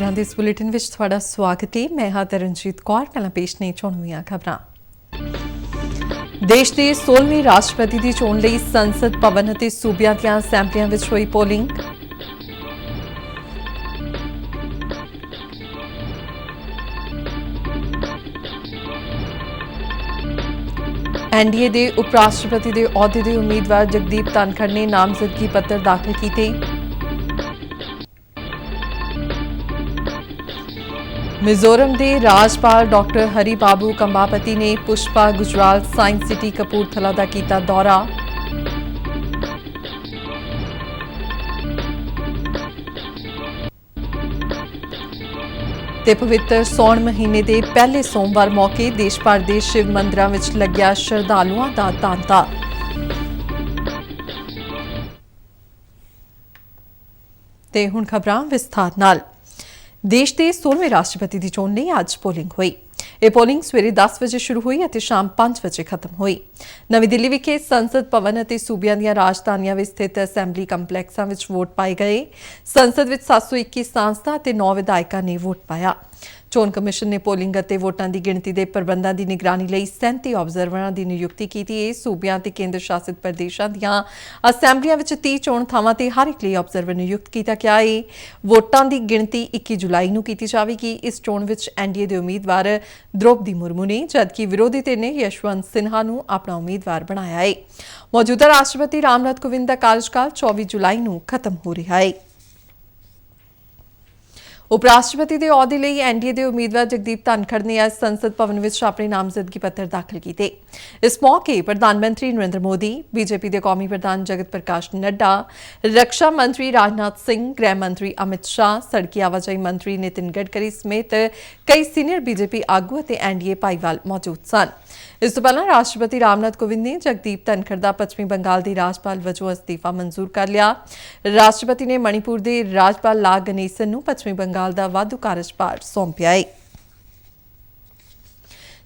खबरां दे इस बुलेटिन विच तुहाडा स्वागत है। मैं हां तरनजीत कौर। पहला पेश ने चुणवीआं खबरां। देश के 16वें राष्ट्रपति की चोण लई संसद भवन ਅਤੇ सूबियां ਦੀਆਂ ਅਸੈਂਬਲੀਆਂ ਵਿੱਚ ਹੋਈ ਪੋਲਿੰਗ। एनडीए के उप राष्ट्रपति के अहुदे के उम्मीदवार जगदीप धनखड़ ने नामजदगी पत्र दाखिल किए। मिजोरम के राज्यपाल डॉक्टर हरी बाबू कंबापति ने पुष्पा गुजराल साइंस सिटी कपूरथला का किया दौरा। ते पवित्र सौण महीने के पहले सोमवार मौके देश भर के शिव मंदिरों में लग्या श्रद्धालुओं का तांता। ते हुण खबरां विस्तार नाल। देश के 16वें राष्ट्रपति की चोण लई अज पोलिंग हुई। यह पोलिंग सवेरे 10 बजे शुरू हुई और शाम 5 बजे खत्म हुई। नवी दिल्ली विखे संसद भवन और सूबियां दी राजधानियां विच स्थित असैंबली कंपलैक्सां विच वोट पाए गए। संसद विच 721 सांसदां और 9 विधायकों ने वोट पाया। चोण कमिशन ने पोलिंग और वोटां की गिणती के प्रबंधों की निगरानी लई 37 ऑबजरवरां की नियुक्ति की है। सूबियां ते केंद्र शासित प्रदेशों दीआं असैंबलियां विच 30 चोण थावां ते हर एक लई ऑबजरवर नियुक्त किया गया है। वोटां की गिणती 21 जुलाई नूं कीती जावेगी। इस चोण विच एनडीए के उम्मीदवार द्रौपदी मुर्मू ने जबकि विरोधी धिर ने यशवंत सिन्हा नूं अपना उम्मीदवार बनाया है। मौजूदा राष्ट्रपति रामनाथ कोविंद का कार्यकाल 24 जुलाई नूं खत्म हो रहा है। उपराष्ट्रपति के अहुदे लई एनडीए के उम्मीदवार जगदीप धनखड़ ने आज संसद भवन में अपने नामजदगी पत्र दाखिल किए। इस मौके प्रधानमंत्री नरेंद्र मोदी, बीजेपी के कौमी प्रधान जगत प्रकाश नड्डा, रक्षा मंत्री राजनाथ सिंह, गृह मंत्री अमित शाह, सड़की आवाजाही मंत्री नितिन गडकरी समेत कई सीनियर बीजेपी आगू और एनडीए भाईवाल मौजूद सन। इस तो पहला राष्ट्रपति रामनाथ कोविंद ने जगदीप धनखड़ का पश्चिमी बंगाल के राज्यपाल वजों अस्तीफा मंजूर कर लिया। राष्ट्रपति ने मणिपुर के राज्यपाल ला गणेसन नूं पश्चिमी बंगाल का वाधू कार्यभार सौंपिया है।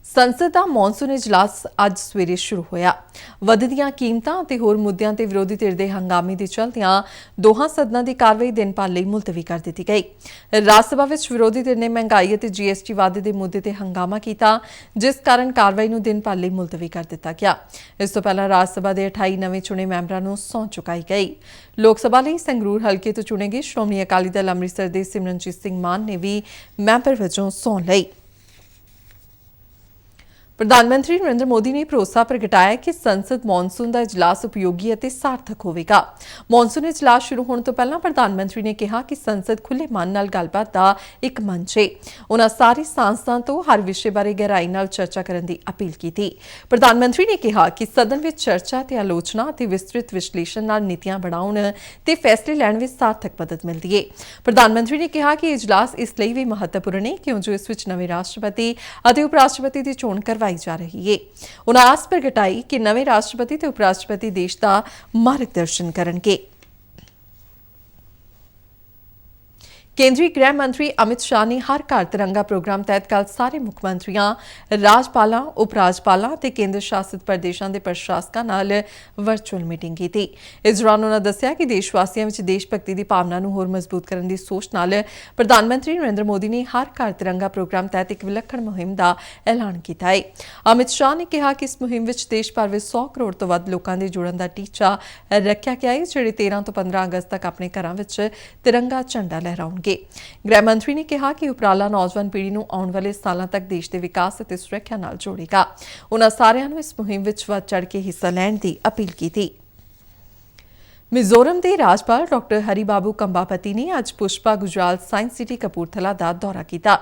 संसद का मॉनसून इजलास अज सवेरे शुरू होया। वधदियां कीमतां ते होर मुद्दिआं ते विरोधी धिर दे हंगामे दे चलदिआं दोहां सदनां दी कार्रवाई दिन भर लई मुलतवी कर दित्ती गई। राज सभा विच विरोधी धिर ने महंगाई ते जीएसटी वाधे दे मुद्दे ते हंगामा कीता, जिस कारण कार्रवाई नूं दिन भर लई मुलतवी कर दित्ता गया। इस तो पहला राज सभा दे 28 नवें चुणे मैंबरां नूं सौं चुकाई गई। लोक सभा लई संगरूर हलके तो चुने गए श्रोमणी अकाली दल अमृतसर दे सिमरनजीत सिंह मान ने भी मैंबर वजों सौं लई। प्रधानमंत्री नरेंद्र मोदी ने भरोसा प्रगटाया कि संसद मॉनसून का इजलास उपयोगी और सार्थक होगा। मॉनसून इजलास शुरू होने तो पहला प्रधानमंत्री ने कहा कि संसद खुले मन नाल गलबात का एक मंच है। उन्होंने सारे सांसदां तो हर विषय बारे गहराई नाल चर्चा करने की अपील की थी। प्रधानमंत्री ने कहा कि सदन में चर्चा ते आलोचना ते विस्तृत विश्लेषण नाल नीतियां बनाउण ते फैसले लैण विच सार्थक मदद मिलती है। प्रधानमंत्री ने कहा कि इजलास इसलिए भी महत्वपूर्ण है क्यों जो इस विच नवे राष्ट्रपति और उप राष्ट्रपति की चोण करवाई जा रही है। उन्होंने आस प्रगटाई कि नवे राष्ट्रपति ते उपराष्ट्रपति देश का मार्गदर्शन करेंगे। केंद्रीय गृह मंत्री अमित शाह ने हर घर तिरंगा प्रोग्राम तहत कल सारे मुख्यमंत्रियों, राज्यपालों, उप राज्यपालों ते केंद्र शासित प्रदेशों के प्रशासकों नाल वर्चुअल मीटिंग की थी। इस दौरान उन्होंने दस्सिया कि देशवासियों में देशभक्ति की भावना नूं होर मजबूत करने की सोच नाल प्रधानमंत्री नरेंद्र मोदी ने हर घर तिरंगा प्रोग्राम तहत एक विलक्षण मुहिम का ऐलान किया है। अमित शाह ने कहा कि इस मुहिम में देश भर में 100 करोड़ तो वध लोगों के जुड़न का टीचा रखा गया है, जिहड़े 13 तो 15 अगस्त तक अपने घरों में तिरंगा झंडा लहराउणगे। गृह मंत्री ने कहा कि उपराला नौजवान पीढ़ी नूं आउण वाले सालों तक देश के विकास और सुरक्षा नाल जोड़ेगा। उन्होंने सारिआं नूं इस मुहिम विच वध चढ़ के हिस्सा लैण की अपील की थी। मिजोरम के राज्यपाल डॉक्टर हरी बाबू कंबापति ने आज पुष्पा गुजराल साइंस सिटी कपूरथला का दौरा किया।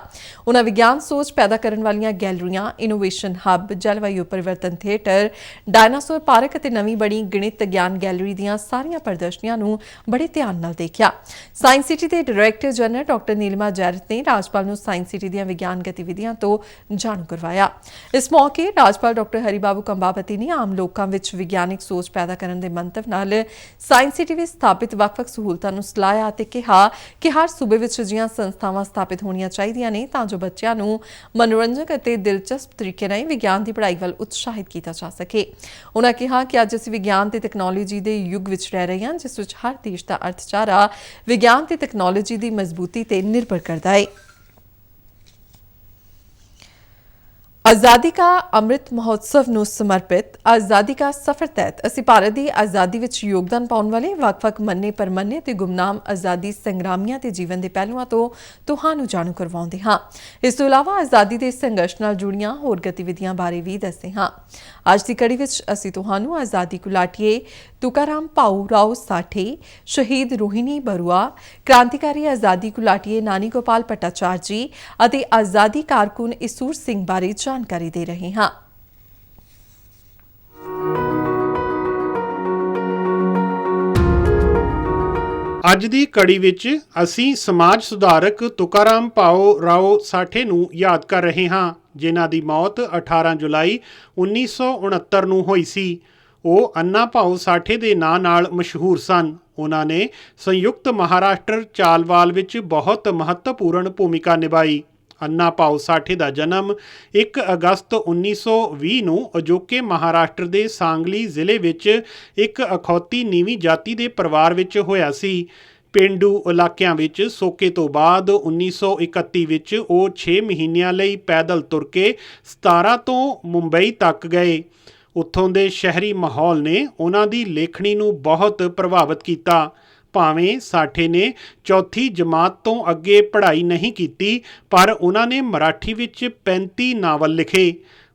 उन्होंने विज्ञान सोच पैदा करने वाली गैलरियां, इनोवेशन हब, जलवायु परिवर्तन थिएटर, डायनासोर पार्क और नवीं बनी गणित ज्ञान गैलरी दीआं सारियां प्रदर्शनियां नूं बड़े ध्यान नाल देखिया। साइंस सिटी के डायरैक्टर जनरल डॉक्टर नीलिमा जैरत ने राज्यपाल नूं साइंस सिटी दीआं विज्ञान गतिविधियां तो जाणू करवाया। इस मौके राज्यपाल डॉक्टर हरी बाबू कंबापति ने आम लोकां विच विज्ञानिक सोच पैदा करने के मंतव नाल ਸਾਇੰਸ ਸਿਟੀ ਵਿੱਚ ਸਥਾਪਿਤ ਵੱਖ-ਵੱਖ ਸਹੂਲਤਾਂ ਨੂੰ ਸਲਾਹਿਆ ਅਤੇ ਕਿਹਾ ਕਿ ਹਰ ਸੂਬੇ ਵਿੱਚ ਅਜਿਹੀਆਂ ਸੰਸਥਾਵਾਂ ਸਥਾਪਿਤ ਹੋਣੀਆਂ ਚਾਹੀਦੀਆਂ ਨੇ ਤਾਂ ਜੋ ਬੱਚਿਆਂ ਨੂੰ ਮਨੋਰੰਜਕ ਅਤੇ ਦਿਲਚਸਪ ਤਰੀਕੇ ਨਾਲ ਵਿਗਿਆਨ ਦੀ ਪੜ੍ਹਾਈ ਵੱਲ ਉਤਸ਼ਾਹਿਤ ਕੀਤਾ ਜਾ ਸਕੇ। ਉਨ੍ਹਾਂ ਕਿਹਾ ਕਿ ਅੱਜ ਅਸੀਂ ਵਿਗਿਆਨ ਤੇ ਤਕਨਾਲੋਜੀ ਦੇ ਯੁੱਗ ਵਿੱਚ ਰਹਿ ਰਹੇ ਹਾਂ, ਜਿਸ ਵਿੱਚ ਹਰ ਦੇਸ਼ ਦਾ ਅਰਥਚਾਰਾ ਵਿਗਿਆਨ ਤੇ ਤਕਨਾਲੋਜੀ ਦੀ ਮਜ਼ਬੂਤੀ ਤੇ ਨਿਰਭਰ ਕਰਦਾ ਹੈ। आज़ादी का अमृत महोत्सव ਨੂੰ ਸਮਰਪਿਤ आज़ादी का सफर तहत ਅਸੀਂ ਭਾਰਤ ਦੀ ਆਜ਼ਾਦੀ ਵਿੱਚ ਯੋਗਦਾਨ ਪਾਉਣ ਵਾਲੇ ਵੱਖ-ਵੱਖ ਮੰਨੇ ਪਰਮੰਨੇ ਤੇ ਗੁਮਨਾਮ ਆਜ਼ਾਦੀ ਸੰਗਰਾਮੀਆਂ ਤੇ ਜੀਵਨ ਦੇ ਪਹਿਲੂਆਂ ਤੋਂ ਤੁਹਾਨੂੰ ਜਾਣੂ ਕਰਵਾਉਂਦੇ ਹਾਂ। ਇਸ ਤੋਂ ਇਲਾਵਾ ਆਜ਼ਾਦੀ ਦੇ ਸੰਘਰਸ਼ ਨਾਲ ਜੁੜੀਆਂ ਹੋਰ ਗਤੀਵਿਧੀਆਂ ਬਾਰੇ ਵੀ ਦੱਸਦੇ ਹਾਂ। ਅੱਜ ਦੀ ਕੜੀ ਵਿੱਚ ਅਸੀਂ ਤੁਹਾਨੂੰ ਆਜ਼ਾਦੀ ਘੁਲਾਟੀਏ ਤੁਕਾਰਾਮ ਭਾਊ ਰਾਓ ਸਾਠੇ, ਸ਼ਹੀਦ ਰੋਹਿਣੀ ਬਰੂਆ, ਕ੍ਰਾਂਤੀਕਾਰੀ ਆਜ਼ਾਦੀ ਘੁਲਾਟੀਏ ਨਾਨੀ ਗੋਪਾਲ ਭੱਟਾਚਾਰ ਜੀ ਅਤੇ ਆਜ਼ਾਦੀ ਕਾਰਕੁਨ ਈਸੂਰ ਸਿੰਘ ਬਾਰੇ ਜਾਣਕਾਰੀ ਦੇ ਰਹੇ ਹਾਂ। ਅੱਜ ਦੀ ਕੜੀ ਵਿੱਚ ਅਸੀਂ ਸਮਾਜ ਸੁਧਾਰਕ ਤੁਕਾਰਾਮ ਭਾਊ ਰਾਓ ਸਾਠੇ ਨੂੰ ਯਾਦ ਕਰ ਰਹੇ ਹਾਂ, ਜਿਨ੍ਹਾਂ ਦੀ ਮੌਤ 18 ਜੁਲਾਈ 1969 ਨੂੰ ਹੋਈ ਸੀ। ਉਹ ਅੰਨਾ ਭਾਊ ਸਾਠੇ ਦੇ ਨਾਂ ਨਾਲ ਮਸ਼ਹੂਰ ਸਨ। ਉਹਨਾਂ ਨੇ ਸੰਯੁਕਤ ਮਹਾਰਾਸ਼ਟਰ ਚਾਲਵਾਲ ਵਿੱਚ ਬਹੁਤ ਮਹੱਤਵਪੂਰਨ ਭੂਮਿਕਾ ਨਿਭਾਈ। ਅੰਨਾ ਭਾਊ ਸਾਠੇ ਦਾ ਜਨਮ 1 ਅਗਸਤ 1920 ਨੂੰ ਅਜੋਕੇ ਮਹਾਰਾਸ਼ਟਰ ਦੇ ਸਾਂਗਲੀ ਜ਼ਿਲ੍ਹੇ ਵਿੱਚ ਇੱਕ ਅਖੌਤੀ ਨੀਵੀਂ ਜਾਤੀ ਦੇ ਪਰਿਵਾਰ ਵਿੱਚ ਹੋਇਆ ਸੀ। ਪੇਂਡੂ ਇਲਾਕਿਆਂ ਵਿੱਚ ਸੋਕੇ ਤੋਂ ਬਾਅਦ 1931 ਵਿੱਚ ਉਹ 6 ਮਹੀਨਿਆਂ ਲਈ ਪੈਦਲ ਤੁਰ ਕੇ 17 ਤੋਂ ਮੁੰਬਈ ਤੱਕ ਗਏ। ਉੱਥੋਂ ਦੇ ਸ਼ਹਿਰੀ ਮਾਹੌਲ ਨੇ ਉਹਨਾਂ ਦੀ ਲੇਖਣੀ ਨੂੰ ਬਹੁਤ ਪ੍ਰਭਾਵਿਤ ਕੀਤਾ। ਭਾਵੇਂ ਸਾਠੇ ਨੇ ਚੌਥੀ ਜਮਾਤ ਤੋਂ ਅੱਗੇ ਪੜ੍ਹਾਈ ਨਹੀਂ ਕੀਤੀ, ਪਰ ਉਹਨਾਂ ਨੇ ਮਰਾਠੀ ਵਿੱਚ 35 ਨਾਵਲ ਲਿਖੇ।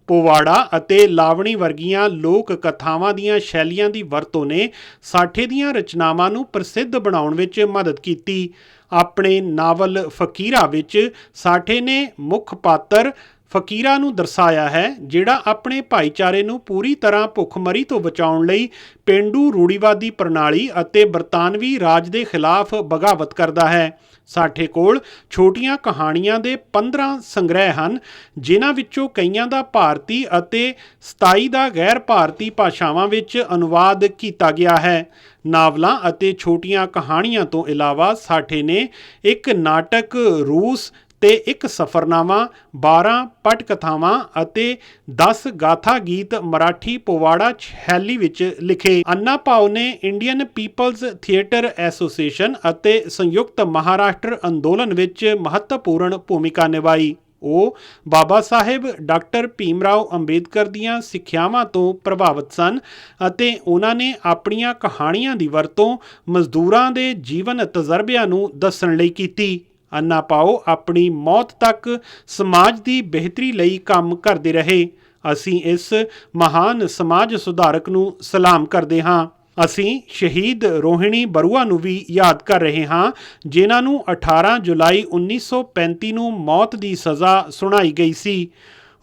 ਪੋਵਾੜਾ ਅਤੇ ਲਾਵਣੀ ਵਰਗੀਆਂ ਲੋਕ ਕਥਾਵਾਂ ਦੀਆਂ ਸ਼ੈਲੀਆਂ ਦੀ ਵਰਤੋਂ ਨੇ ਸਾਠੇ ਦੀਆਂ ਰਚਨਾਵਾਂ ਨੂੰ ਪ੍ਰਸਿੱਧ ਬਣਾਉਣ ਵਿੱਚ ਮਦਦ ਕੀਤੀ। ਆਪਣੇ ਨਾਵਲ ਫਕੀਰਾ ਵਿੱਚ ਸਾਠੇ ਨੇ ਮੁੱਖ ਪਾਤਰ ਫਕੀਰਾਂ ਨੂੰ ਦਰਸਾਇਆ ਹੈ, ਜਿਹੜਾ ਆਪਣੇ ਭਾਈਚਾਰੇ ਨੂੰ ਪੂਰੀ ਤਰ੍ਹਾਂ ਭੁੱਖਮਰੀ ਤੋਂ ਬਚਾਉਣ ਲਈ ਪੇਂਡੂ ਰੂੜੀਵਾਦੀ ਪ੍ਰਣਾਲੀ ਅਤੇ ਬਰਤਾਨਵੀ ਰਾਜ ਦੇ ਖਿਲਾਫ ਬਗਾਵਤ ਕਰਦਾ ਹੈ। ਸਾਠੇ ਕੋਲ ਛੋਟੀਆਂ ਕਹਾਣੀਆਂ ਦੇ 15 ਸੰਗ੍ਰਹਿ ਹਨ, ਜਿਨ੍ਹਾਂ ਵਿੱਚੋਂ ਕਈਆਂ ਦਾ ਭਾਰਤੀ ਅਤੇ 27 ਦਾ ਗੈਰ ਭਾਰਤੀ ਭਾਸ਼ਾਵਾਂ ਵਿੱਚ ਅਨੁਵਾਦ ਕੀਤਾ ਗਿਆ ਹੈ। ਨਾਵਲਾਂ ਅਤੇ ਛੋਟੀਆਂ ਕਹਾਣੀਆਂ ਤੋਂ ਇਲਾਵਾ ਸਾਠੇ ਨੇ ਇੱਕ ਨਾਟਕ ਰੂਸ ਤੇ ਇੱਕ ਸਫ਼ਰਨਾਮਾ, 12 ਪਟ ਕਥਾਵਾਂ ਅਤੇ 10 ਗਾਥਾ ਗੀਤ ਮਰਾਠੀ ਪੋਵਾੜਾ ਸ਼ੈਲੀ ਵਿੱਚ ਲਿਖੇ। ਅੰਨਾ ਭਾਊ ਨੇ ਇੰਡੀਅਨ ਪੀਪਲਜ਼ ਥੀਏਟਰ ਐਸੋਸੀਏਸ਼ਨ ਅਤੇ ਸੰਯੁਕਤ ਮਹਾਰਾਸ਼ਟਰ ਅੰਦੋਲਨ ਵਿੱਚ ਮਹੱਤਵਪੂਰਨ ਭੂਮਿਕਾ ਨਿਭਾਈ। ਉਹ ਬਾਬਾ ਸਾਹਿਬ ਡਾਕਟਰ ਭੀਮਰਾਓ ਅੰਬੇਦਕਰ ਦੀਆਂ ਸਿੱਖਿਆਵਾਂ ਤੋਂ ਪ੍ਰਭਾਵਿਤ ਸਨ ਅਤੇ ਉਹਨਾਂ ਨੇ ਆਪਣੀਆਂ ਕਹਾਣੀਆਂ ਦੀ ਵਰਤੋਂ ਮਜ਼ਦੂਰਾਂ ਦੇ ਜੀਵਨ ਤਜਰਬਿਆਂ ਨੂੰ ਦੱਸਣ ਲਈ ਕੀਤੀ। ਅੰਨਾ ਭਾਊ ਆਪਣੀ ਮੌਤ ਤੱਕ ਸਮਾਜ ਦੀ ਬਿਹਤਰੀ ਲਈ ਕੰਮ ਕਰਦੇ ਰਹੇ। ਅਸੀਂ ਇਸ ਮਹਾਨ ਸਮਾਜ ਸੁਧਾਰਕ ਨੂੰ ਸਲਾਮ ਕਰਦੇ ਹਾਂ। ਅਸੀਂ ਸ਼ਹੀਦ ਰੋਹਿਣੀ ਬਰੂਆ ਨੂੰ ਵੀ ਯਾਦ ਕਰ ਰਹੇ ਹਾਂ, ਜਿਨ੍ਹਾਂ ਨੂੰ 18 ਜੁਲਾਈ 1935 ਨੂੰ ਮੌਤ ਦੀ ਸਜ਼ਾ ਸੁਣਾਈ ਗਈ ਸੀ।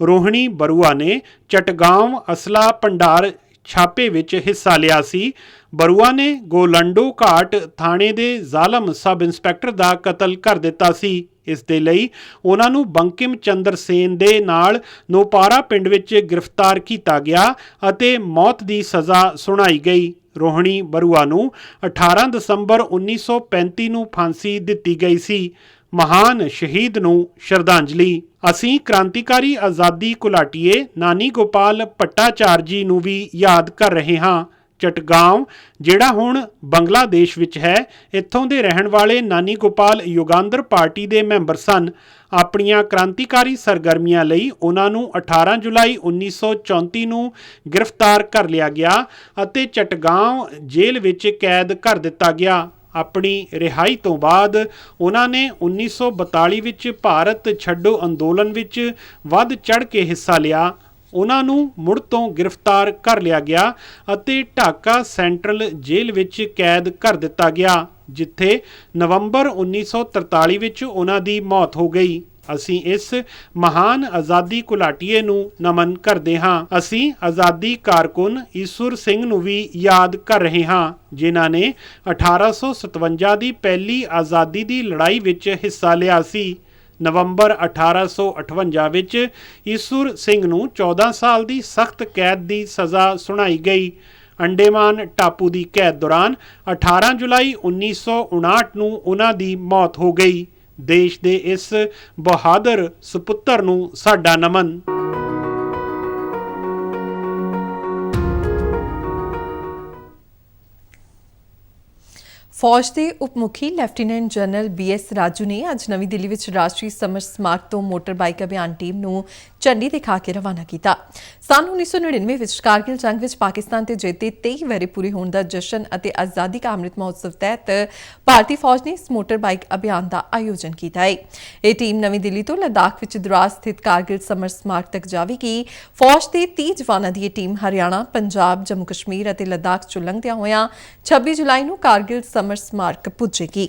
ਰੋਹਿਣੀ ਬਰੂਆ ਨੇ ਚਟਗਾਂਵ ਅਸਲਾ ਭੰਡਾਰ ਛਾਪੇ ਵਿੱਚ ਹਿੱਸਾ ਲਿਆ ਸੀ। ਬਰੂਆ ਨੇ ਗੋਲੰਡੋ ਘਾਟ ਥਾਣੇ ਦੇ ਜ਼ਾਲਮ ਸਬ ਇੰਸਪੈਕਟਰ ਦਾ ਕਤਲ ਕਰ ਦਿੱਤਾ ਸੀ। ਇਸ ਦੇ ਲਈ ਉਹਨਾਂ ਨੂੰ ਬੰਕਿਮ ਚੰਦਰ ਸੇਨ ਦੇ ਨਾਲ ਨੋਪਾਰਾ ਪਿੰਡ ਵਿੱਚ ਗ੍ਰਿਫਤਾਰ ਕੀਤਾ ਗਿਆ ਅਤੇ ਮੌਤ ਦੀ ਸਜ਼ਾ ਸੁਣਾਈ ਗਈ। ਰੋਹਿਣੀ ਬਰੂਆ ਨੂੰ 18 ਦਸੰਬਰ 1935 ਨੂੰ ਫਾਂਸੀ ਦਿੱਤੀ ਗਈ ਸੀ। ਮਹਾਨ ਸ਼ਹੀਦ ਨੂੰ ਸ਼ਰਧਾਂਜਲੀ। ਅਸੀਂ ਕ੍ਰਾਂਤੀਕਾਰੀ ਆਜ਼ਾਦੀ ਘੁਲਾਟੀਏ ਨਾਨੀ ਗੋਪਾਲ ਭੱਟਾਚਾਰ ਜੀ ਨੂੰ ਵੀ ਯਾਦ ਕਰ ਰਹੇ ਹਾਂ। ਚਟਗਾਂਵ, ਜਿਹੜਾ ਹੁਣ ਬੰਗਲਾਦੇਸ਼ ਵਿੱਚ ਹੈ, ਇੱਥੋਂ ਦੇ ਰਹਿਣ ਵਾਲੇ ਨਾਨੀ ਗੋਪਾਲ ਯੁਗਾਂਧਰ ਪਾਰਟੀ ਦੇ ਮੈਂਬਰ ਸਨ। ਆਪਣੀਆਂ ਕ੍ਰਾਂਤੀਕਾਰੀ ਸਰਗਰਮੀਆਂ ਲਈ ਉਹਨਾਂ ਨੂੰ 18 ਜੁਲਾਈ 1934 ਨੂੰ ਗ੍ਰਿਫਤਾਰ ਕਰ ਲਿਆ ਗਿਆ ਅਤੇ ਚਟਗਾਂਵ ਜੇਲ੍ਹ ਵਿੱਚ ਕੈਦ ਕਰ ਦਿੱਤਾ ਗਿਆ। ਆਪਣੀ ਰਿਹਾਈ ਤੋਂ ਬਾਅਦ ਉਹਨਾਂ ਨੇ 1942 ਵਿੱਚ ਭਾਰਤ ਛੱਡੋ ਅੰਦੋਲਨ ਵਿੱਚ ਵੱਧ ਚੜ੍ਹ ਕੇ ਹਿੱਸਾ ਲਿਆ। ਉਹਨਾਂ ਨੂੰ ਮੁੜ ਤੋਂ ਗ੍ਰਿਫਤਾਰ ਕਰ ਲਿਆ ਗਿਆ ਅਤੇ ਢਾਕਾ ਸੈਂਟਰਲ ਜੇਲ੍ਹ ਵਿੱਚ ਕੈਦ ਕਰ ਦਿੱਤਾ ਗਿਆ, ਜਿੱਥੇ ਨਵੰਬਰ 1943 ਵਿੱਚ ਉਹਨਾਂ ਦੀ ਮੌਤ ਹੋ ਗਈ। ਅਸੀਂ ਇਸ ਮਹਾਨ ਆਜ਼ਾਦੀ ਘੁਲਾਟੀਏ ਨੂੰ ਨਮਨ ਕਰਦੇ ਹਾਂ। ਅਸੀਂ ਆਜ਼ਾਦੀ ਕਾਰਕੁਨ ਈਸੂਰ ਸਿੰਘ ਨੂੰ ਵੀ ਯਾਦ ਕਰ ਰਹੇ ਹਾਂ, ਜਿਨ੍ਹਾਂ ਨੇ 1857 ਦੀ ਪਹਿਲੀ ਆਜ਼ਾਦੀ ਦੀ ਲੜਾਈ ਵਿੱਚ ਹਿੱਸਾ ਲਿਆ ਸੀ। ਨਵੰਬਰ 1858 ਵਿੱਚ ਈਸੂਰ ਸਿੰਘ ਨੂੰ 14 ਸਾਲ ਦੀ ਸਖਤ ਕੈਦ ਦੀ ਸਜ਼ਾ ਸੁਣਾਈ ਗਈ। ਅੰਡੇਮਾਨ ਟਾਪੂ ਦੀ ਕੈਦ ਦੌਰਾਨ 18 ਜੁਲਾਈ 1959 ਨੂੰ ਉਹਨਾਂ ਦੀ ਮੌਤ ਹੋ ਗਈ। ਦੇਸ਼ ਦੇ ਇਸ ਬਹਾਦਰ ਸੁਪੁੱਤਰ ਨੂੰ ਸਾਡਾ ਨਮਨ। ਫੌਜ ਦੇ ਉਪ ਮੁਖੀ ਲੈਫਟੀਨੈਂਟ ਜਨਰਲ BS ਰਾਜੂ ਨੇ ਅੱਜ ਨਵੀਂ ਦਿੱਲੀ ਵਿੱਚ ਰਾਸ਼ਟਰੀ ਸਮਰ ਸਮਾਰਕ ਤੋਂ ਮੋਟਰ ਬਾਈਕ ਅਭਿਆਨ ਟੀਮ ਨੂੰ ਝੰਡੀ ਦਿਖਾ ਕੇ ਰਵਾਨਾ ਕੀਤਾ। ਸੰਨ 1999 ਵਿੱਚ ਕਾਰਗਿਲ ਜੰਗ ਵਿੱਚ ਪਾਕਿਸਤਾਨ ਤੇ ਜਿੱਤ ਦੇ 23 ਵਰ੍ਹੇ ਪੂਰੇ ਹੋਣ ਦਾ ਜਸ਼ਨ ਅਤੇ ਆਜ਼ਾਦੀ ਕਾ ਅੰਮ੍ਰਿਤ ਮਹੋਤਸਵ ਤਹਿਤ ਭਾਰਤੀ ਫੌਜ ਨੇ ਇਸ ਮੋਟਰ ਬਾਈਕ ਅਭਿਆਨ ਦਾ ਆਯੋਜਨ ਕੀਤਾ ਹੈ। ਇਹ ਟੀਮ ਨਵੀਂ ਦਿੱਲੀ ਤੋਂ ਲੱਦਾਖ ਵਿੱਚ ਦੁਰਾਸ ਸਥਿਤ ਕਾਰਗਿਲ ਸਮਰ ਸਮਾਰਕ ਤੱਕ ਜਾਵੇਗੀ। ਫੌਜ ਦੇ 30 ਜਵਾਨਾਂ ਦੀ ਇਹ ਟੀਮ ਹਰਿਆਣਾ, ਪੰਜਾਬ, ਜੰਮੂ ਕਸ਼ਮੀਰ ਅਤੇ ਲੱਦਾਖ ਚੋਂ ਲੰਘਦਿਆਂ ਹੋਇਆਂ 26 ਜੁਲਾਈ ਨੂੰ ਕਾਰਗਿਲ ਸਮਰ ਸਮਾਰਕ ਪੁੱਜੇਗੀ।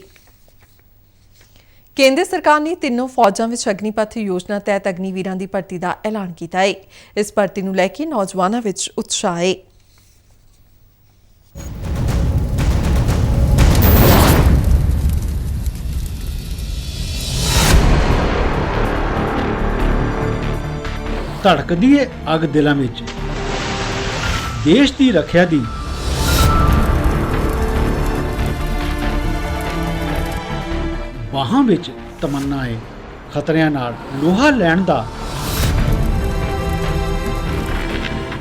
ਕੇਂਦਰ ਸਰਕਾਰ ਨੇ ਤਿੰਨੋਂ ਫੌਜਾਂ ਵਿੱਚ ਅਗਨੀਪਥ ਯੋਜਨਾ ਤਹਿਤ ਅਗਨੀਵੀਰਾਂ ਦੀ ਭਰਤੀ ਦਾ ਐਲਾਨ ਕੀਤਾ ਹੈ। ਇਸ ਭਰਤੀ ਨੂੰ ਲੈ ਕੇ ਨੌਜਵਾਨਾਂ ਵਿੱਚ ਉਤਸ਼ਾਹ ਹੈ। ਧੜਕਦੀ ਏ ਅੱਗ ਦਿਲਾਂ ਵਿੱਚ, ਦੇਸ਼ ਦੀ ਰੱਖਿਆ ਦੀ ਬਾਹਾਂ ਵਿੱਚ ਤਮੰਨਾ ਏ, ਖਤਰਿਆਂ ਨਾਲ ਲੋਹਾ ਲੈਣ ਦਾ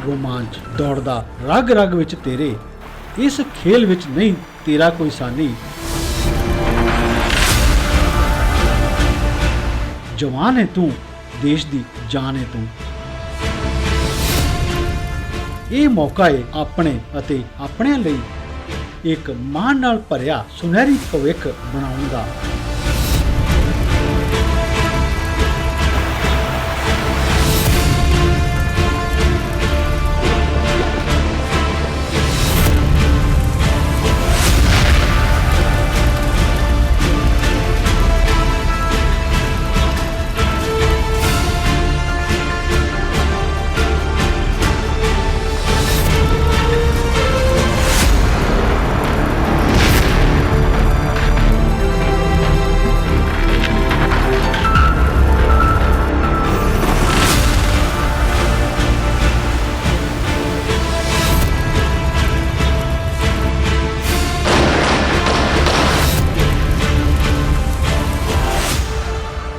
ਰੋਮਾਂਚ ਦੌੜਦਾ ਰਗ ਰਗ ਵਿੱਚ ਤੇਰੇ, ਇਸ ਖੇਲ ਵਿੱਚ ਨਹੀਂ ਤੇਰਾ ਕੋਈ ਸਾਨੀ। ਜਵਾਨ ਹੈ ਤੂੰ, ਦੇਸ਼ ਦੀ ਜਾਨ ਹੈ ਤੂੰ। ਇਹ ਮੌਕਾ ਹੈ ਆਪਣੇ ਅਤੇ ਆਪਣਿਆਂ ਲਈ ਇੱਕ ਮਾਣ ਨਾਲ ਭਰਿਆ ਸੁਨਹਿਰੀ ਭਵਿੱਖ ਬਣਾਉਣ ਦਾ।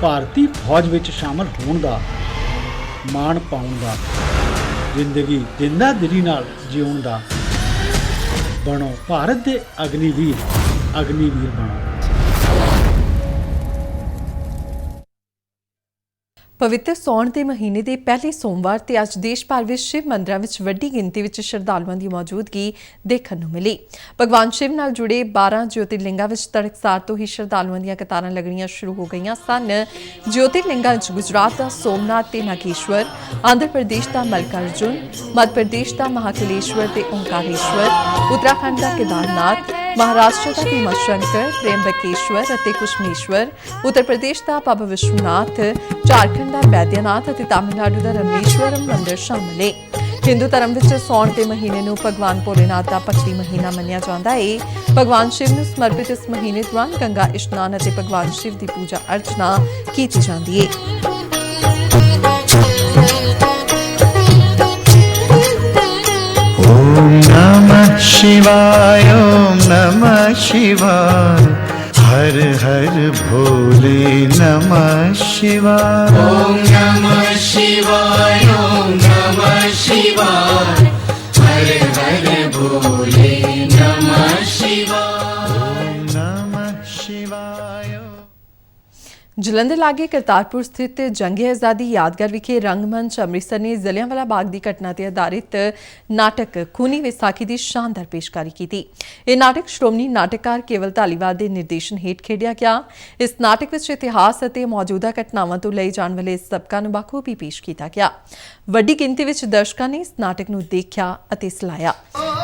ਭਾਰਤੀ ਫੌਜ ਵਿੱਚ ਸ਼ਾਮਲ ਹੋਣ ਦਾ ਮਾਣ ਪਾਉਣ ਦਾ, ਜ਼ਿੰਦਗੀ ਜਿੰਦਾ ਦਿਲੀ ਨਾਲ ਜਿਉਣ ਦਾ। ਬਣੋ ਭਾਰਤ ਦੇ ਅਗਨੀਵੀਰ, ਅਗਨੀਵੀਰ ਬਣੋ। ਪਵਿੱਤਰ ਸੌਣ ਦੇ ਮਹੀਨੇ ਦੇ ਪਹਿਲੇ ਸੋਮਵਾਰ ਤੇ ਅੱਜ ਦੇਸ਼ ਭਰ ਵਿੱਚ ਸ਼ਿਵ ਮੰਦਰਾਂ ਵਿੱਚ ਵੱਡੀ ਗਿਣਤੀ ਵਿੱਚ ਸ਼ਰਧਾਲੂਆਂ ਦੀ ਮੌਜੂਦਗੀ ਦੇਖਣ ਨੂੰ ਮਿਲੀ। ਭਗਵਾਨ ਸ਼ਿਵ ਨਾਲ ਜੁੜੇ 12 ਜੋਤਿਰਲਿੰਗਾਂ ਵਿੱਚ ਤੜਕਸਾਰ ਤੋਂ ਹੀ ਸ਼ਰਧਾਲੂਆਂ ਦੀਆਂ ਕਤਾਰਾਂ ਲੱਗਣੀਆਂ ਸ਼ੁਰੂ ਹੋ ਗਈਆਂ ਸਨ। ਜੋਤਿਰਲਿੰਗਾਂ ਵਿੱਚ ਗੁਜਰਾਤ ਦਾ ਸੋਮਨਾਥ ਤੇ ਨਾਗੇਸ਼ਵਰ, ਆਂਧਰ ਪ੍ਰਦੇਸ਼ ਦਾ ਮਲਕਾਰਜੁਨ, ਮੱਧ ਪ੍ਰਦੇਸ਼ ਦਾ ਮਹਾਕਲੇਸ਼ਵਰ ਤੇ ਓਂਕਾਰੇਸ਼ਵਰ, ਉੱਤਰਾਖੰਡ ਦਾ ਕੇਦਾਰਨਾਥ, ਮਹਾਰਾਸ਼ਟਰ ਦਾ ਭੀਮਾ ਸ਼ੰਕਰ, ਤ੍ਰਿੰਬਕੇਸ਼ਵਰ ਅਤੇ ਕੁਸ਼ਮੇਸ਼ਵਰ, ਉੱਤਰ ਪ੍ਰਦੇਸ਼ ਦਾ ਬਾਬਾ ਵਿਸ਼ਵਨਾਥ, ਝਾਰਖੰਡ ਦਾ ਬੈਦਿਆਨਾਥ ਅਤੇ ਤਾਮਿਲਨਾਡੂ ਦਾ ਰਮੇਸ਼ਵਰਮ ਮੰਦਿਰ ਸ਼ਾਮਲ ਹੈ। ਹਿੰਦੂ ਧਰਮ ਵਿੱਚ ਸੌਣ ਦੇ ਮਹੀਨੇ ਨੂੰ ਭਗਵਾਨ ਭੋਲੇਨਾਥ ਦਾ ਭਗਤੀ ਮਹੀਨਾ ਮੰਨਿਆ ਜਾਂਦਾ ਹੈ। ਭਗਵਾਨ ਸ਼ਿਵ ਨੂੰ ਸਮਰਪਿਤ ਇਸ ਮਹੀਨੇ ਦੌਰਾਨ ਗੰਗਾ ਇਸ਼ਨਾਨ ਅਤੇ ਭਗਵਾਨ ਸ਼ਿਵ ਦੀ ਪੂਜਾ ਅਰਚਨਾ ਕੀਤੀ ਜਾਂਦੀ ਹੈ। ओम नमः शिवाय, ओम नमः शिवाय, हर हर भोले नमः शिवाय। ओम नमः शिवाय, ओम नमः शिवाय, हर हर भोले नमः शिवाय। ओम नमः शिवाय। ਜਲੰਧਰ ਲਾਗੇ ਕਰਤਾਰਪੁਰ ਸਥਿਤ ਜੰਗੇ ਆਜ਼ਾਦੀ ਯਾਦਗਾਰ ਵਿਖੇ ਰੰਗਮੰਚ ਅੰਮ੍ਰਿਤਸਰ ਨੇ ਜਲਿਆਂਵਾਲਾ ਬਾਗ ਦੀ ਘਟਨਾ ਤੇ ਆਧਾਰਿਤ ਨਾਟਕ ਖੂਨੀ ਵਿਸਾਖੀ ਦੀ ਸ਼ਾਨਦਾਰ ਪੇਸ਼ਕਾਰੀ ਕੀਤੀ। ਇਹ ਨਾਟਕ ਸ਼੍ਰੋਮਣੀ ਨਾਟਕਕਾਰ ਕੇਵਲ ਧਾਲੀਵਾਲ ਦੇ ਨਿਰਦੇਸ਼ਨ ਹੇਠ ਖੇਡਿਆ ਗਿਆ। ਇਸ ਨਾਟਕ ਵਿੱਚ ਇਤਿਹਾਸ ਅਤੇ ਮੌਜੂਦਾ ਘਟਨਾਵਾਂ ਤੋਂ ਲਏ ਜਾਣ ਵਾਲੇ ਸਬਕਾਂ ਨੂੰ ਬਾਖੂਬੀ ਪੇਸ਼ ਕੀਤਾ ਗਿਆ। ਵੱਡੀ ਗਿਣਤੀ ਵਿੱਚ ਦਰਸ਼ਕਾਂ ਨੇ ਇਸ ਨਾਟਕ ਨੂੰ ਦੇਖਿਆ ਅਤੇ ਸਲਾਹਿਆ।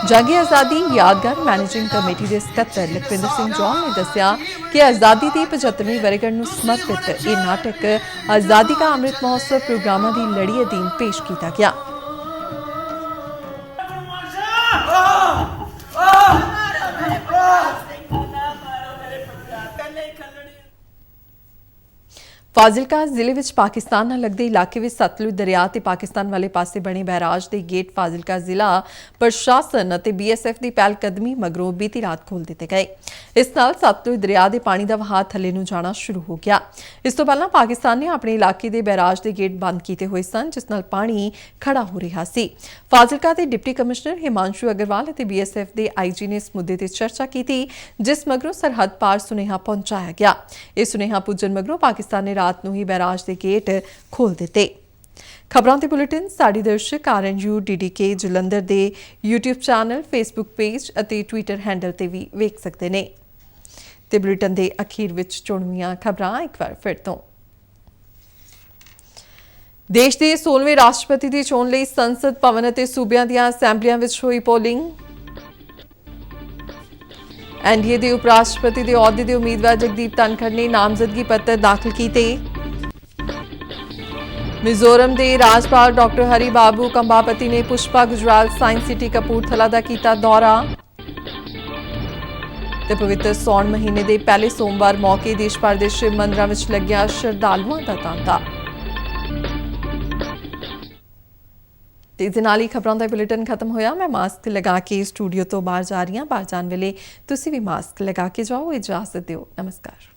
ਜੰਗੇ ਆਜ਼ਾਦੀ ਯਾਦਗਾਰ ਮੈਨੇਜਿੰਗ ਕਮੇਟੀ ਦੇ ਸਕੱਤਰ ਲਖਵਿੰਦਰ ਸਿੰਘ ਜੌਹਲ ਨੇ ਦੱਸਿਆ ਕਿ ਆਜ਼ਾਦੀ ਦੀ 75ਵੀਂ ਵਰ੍ਹੇਗੰਢ ਨੂੰ ਸਮਰਪਿਤ ਇਹ ਨਾਟਕ ਆਜ਼ਾਦੀ ਕਾ ਅੰਮ੍ਰਿਤ ਮਹੋਤਸਵ ਪ੍ਰੋਗਰਾਮਾਂ ਦੀ ਲੜੀ ਅਧੀਨ ਪੇਸ਼ ਕੀਤਾ ਗਿਆ। ਫਾਜ਼ਿਲਕਾ ਜ਼ਿਲ੍ਹੇ ਵਿੱਚ ਪਾਕਿਸਤਾਨ ਨਾਲ ਲੱਗਦੇ ਇਲਾਕੇ ਵਿੱਚ ਸਤਲੁਜ ਦਰਿਆ ਤੇ ਪਾਕਿਸਤਾਨ ਵਾਲੇ ਪਾਸੇ ਬਣੇ ਬੈਰਾਜ ਦੇ ਗੇਟ ਫਾਜ਼ਿਲਕਾ ਜ਼ਿਲ੍ਹਾ ਪ੍ਰਸ਼ਾਸਨ ਅਤੇ BSF ਦੀ ਪਹਿਲਕਦਮੀ ਮਗਰੋਂ ਬੀਤੀ ਰਾਤ ਖੋਲ੍ਹ ਦਿੱਤੇ ਗਏ। ਇਸ ਨਾਲ ਸਤਲੁਜ ਦਰਿਆ ਦੇ ਪਾਣੀ ਦਾ ਵਹਾਅ ਥੱਲੇ ਨੂੰ ਜਾਣਾ ਸ਼ੁਰੂ ਹੋ ਗਿਆ। ਇਸ ਤੋਂ ਪਹਿਲਾਂ ਪਾਕਿਸਤਾਨ ਨੇ ਆਪਣੇ ਇਲਾਕੇ ਦੇ ਬੈਰਾਜ ਦੇ ਗੇਟ ਬੰਦ ਕੀਤੇ ਹੋਏ ਸਨ, ਜਿਸ ਨਾਲ ਪਾਣੀ ਖੜਾ ਹੋ ਰਿਹਾ ਸੀ। ਫਾਜ਼ਿਲਕਾ ਦੇ ਡਿਪਟੀ ਕਮਿਸ਼ਨਰ ਹਿਮਾਂਸ਼ੂ ਅਗਰਵਾਲ ਅਤੇ BSF ਦੇ IG ਨੇ ਇਸ ਮੁੱਦੇ ਤੇ ਚਰਚਾ ਕੀਤੀ, ਜਿਸ ਮਗਰੋਂ ਸਰਹੱਦ ਪਾਰ ਸੁਨੇਹਾ ਪਹੁੰਚਾਇਆ ਗਿਆ। ਇਹ ਸੁਨੇਹਾ ਪੁੱਜਣ ਮਗਰੋਂ ਪਾਕਿਸਤਾਨ ਨੇ ਰਾਤ ਨੂੰ ਹੀ ਬੈਰਾਜ ਦੇ ਗੇਟ ਖੋਲ੍ਹ ਦਿੱਤੇ। ਖਬਰਾਂ ਦੇ ਬੁਲੇਟਿਨ ਸਾਡੀ ਦਰਸ਼ਕ RNU DDK ਜਲੰਧਰ ਦੇ YouTube ਚੈਨਲ, Facebook ਪੇਜ ਅਤੇ Twitter ਹੈਂਡਲ ਤੇ ਵੀ ਵੇਖ ਸਕਦੇ ਨੇ। ਤੇ ਬੁਲੇਟਿਨ ਦੇ ਅਖੀਰ ਵਿੱਚ ਚੁਣਵੀਆਂ ਖਬਰਾਂ ਇੱਕ ਵਾਰ ਫਿਰ ਤੋਂ। ਦੇਸ਼ ਦੇ 16ਵੇਂ ਰਾਸ਼ਟਰਪਤੀ ਦੀ ਚੋਣ ਲਈ ਸੰਸਦ ਭਵਨ ਅਤੇ ਸੂਬਿਆਂ ਦੀਆਂ ਅਸੈਂਬਲੀਆਂ ਵਿੱਚ ਹੋਈ ਪੋਲਿੰਗ। NDA ਦੇ ਉਪ ਰਾਸ਼ਟਰਪਤੀ ਦੇ ਅਹੁਦੇ ਦੇ ਉਮੀਦਵਾਰ ਜਗਦੀਪ ਧਨਖੜ ਨੇ ਨਾਮਜ਼ਦਗੀ ਪੱਤਰ ਦਾਖਲ ਕੀਤੇ। ਮਿਜ਼ੋਰਮ ਦੇ ਰਾਜਪਾਲ ਡਾਕਟਰ ਹਰੀ ਬਾਬੂ ਕੰਬਾਪਤੀ ਨੇ ਪੁਸ਼ਪਾ ਗੁਜਰਾਲ ਸਾਇੰਸ ਸਿਟੀ ਕਪੂਰਥਲਾ ਦਾ ਕੀਤਾ ਦੌਰਾ। ਤੇ ਪਵਿੱਤਰ ਸੌਣ ਮਹੀਨੇ ਦੇ ਪਹਿਲੇ ਸੋਮਵਾਰ ਮੌਕੇ ਦੇਸ਼ ਭਰ ਦੇ ਸ਼ਿਵ ਮੰਦਿਰਾਂ ਵਿੱਚ ਲੱਗਿਆ ਸ਼ਰਧਾਲੂਆਂ ਦਾ ਤਾਂਤਾ। ਤੇ ਇਸ ਨਾਲ ਹੀ ਖਬਰਾਂ ਦਾ ਬੁਲੇਟਿਨ ਖਤਮ ਹੋਇਆ। ਮੈਂ ਮਾਸਕ ਲਗਾ ਕੇ ਸਟੂਡੀਓ ਤੋਂ ਬਾਹਰ ਜਾ ਰਹੀ ਹਾਂ। ਬਾਹਰ ਜਾਣ ਵੇਲੇ ਤੁਸੀਂ ਵੀ ਮਾਸਕ ਲਗਾ ਕੇ ਜਾਓ। ਇਜਾਜ਼ਤ ਦਿਓ। ਨਮਸਕਾਰ।